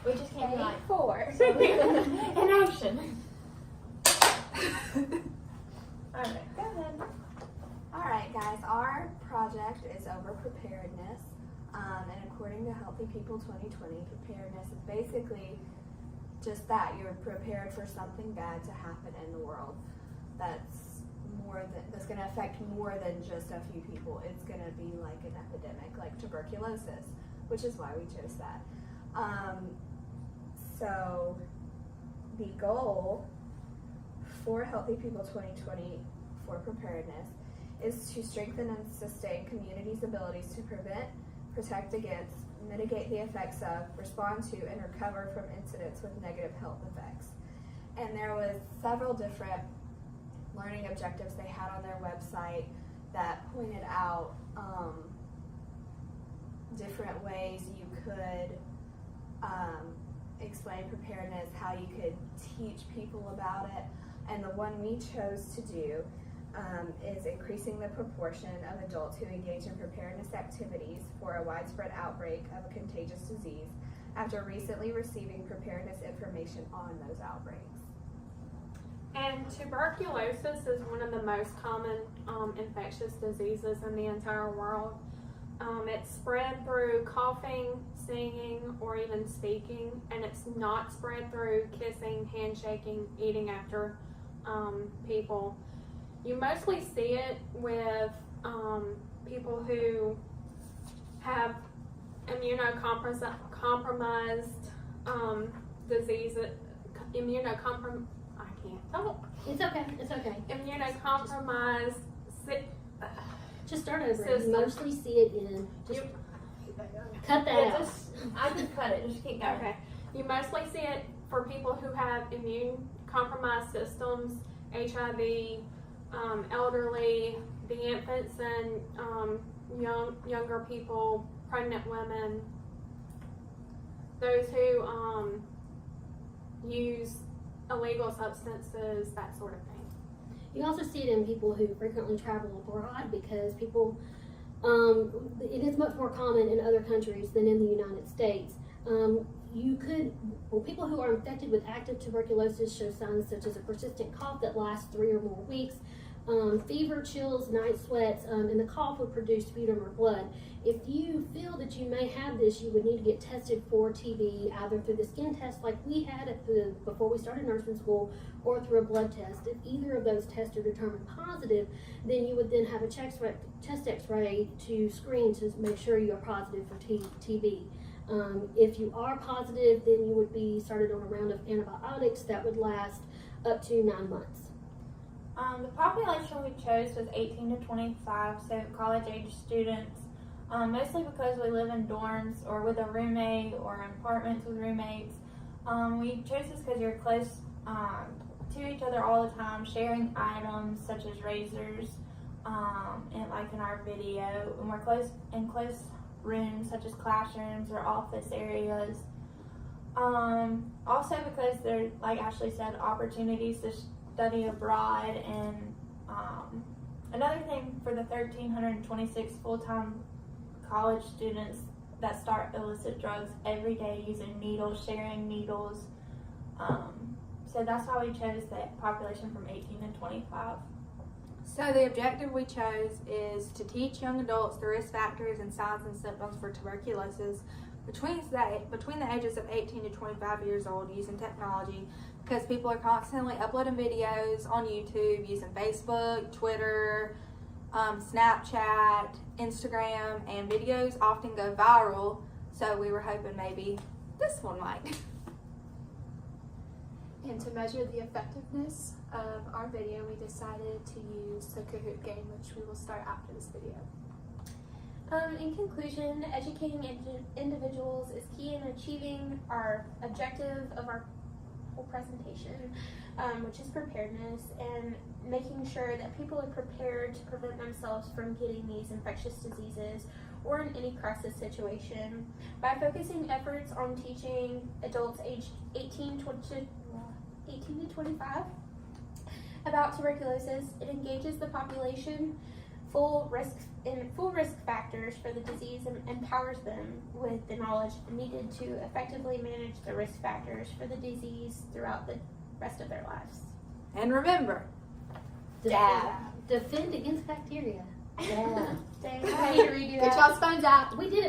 We just can't be like 4. in action. Alright, go ahead. Alright guys, our project is over preparedness. And according to Healthy People 2020, preparedness is basically just that. You're prepared for something bad to happen in the world that's going to affect more than just a few people. It's going to be like an epidemic, like tuberculosis, which is why we chose that. So the goal for Healthy People 2020 for preparedness is to strengthen and sustain communities' abilities to prevent, protect against, mitigate the effects of, respond to, and recover from incidents with negative health effects. And there was several different learning objectives they had on their website that pointed out different ways you could explain preparedness, how you could teach people about it. And the one we chose to do is increasing the proportion of adults who engage in preparedness activities for a widespread outbreak of a contagious disease after recently receiving preparedness information on those outbreaks. And tuberculosis is one of the most common infectious diseases in the entire world. It's spread through coughing, sneezing, or even speaking, and it's not spread through kissing, handshaking, eating after people. You mostly see it with people who have immunocompromised disease, I can't talk. It's okay. It's okay. Immunocompromised. Just start over. System. You mostly see it in. Just cut that Yeah, out. I can cut it. Just keep going. Okay. You mostly see it for people who have immune compromised systems, HIV, elderly, the infants and younger people, pregnant women, those who use illegal substances, that sort of thing. You also see it in people who frequently travel abroad because people, it is much more common in other countries than in the United States. People who are infected with active tuberculosis show signs such as a persistent cough that lasts 3 or more weeks, fever, chills, night sweats, and the cough would produce sputum or blood. If you feel that you may have this, you would need to get tested for TB either through the skin test like we had before we started nursing school, or through a blood test. If either of those tests are determined positive, then you would then have a chest x-ray to screen to make sure you are positive for TB. If you are positive, then you would be started on a round of antibiotics that would last up to 9 months. The population we chose was 18 to 25, so college-age students, mostly because we live in dorms or with a roommate or in apartments with roommates. We chose this because you're close to each other all the time, sharing items such as razors, and like in our video, and we're close rooms such as classrooms or office areas. Also because there, like Ashley said, opportunities to study abroad, and another thing for the 1,326 full-time college students that start illicit drugs every day using needles, sharing needles. So that's why we chose the population from 18 to 25. So the objective we chose is to teach young adults the risk factors and signs and symptoms for tuberculosis between the ages of 18 to 25 years old using technology, because people are constantly uploading videos on YouTube using Facebook, Twitter, Snapchat, Instagram, and videos often go viral, so we were hoping maybe this one might. And to measure the effectiveness of our video, we decided to use the Kahoot game, which we will start after this video. In conclusion, educating individuals is key in achieving our objective of our whole presentation, which is preparedness, and making sure that people are prepared to prevent themselves from getting these infectious diseases or in any crisis situation. By focusing efforts on teaching adults aged 18 to 25 about tuberculosis, it engages the population full risk factors for the disease and empowers them with the knowledge needed to effectively manage the risk factors for the disease throughout the rest of their lives. And remember, Defend against bacteria. Yeah. Dang, I need to redo Get that. y'all's phones out. We did it.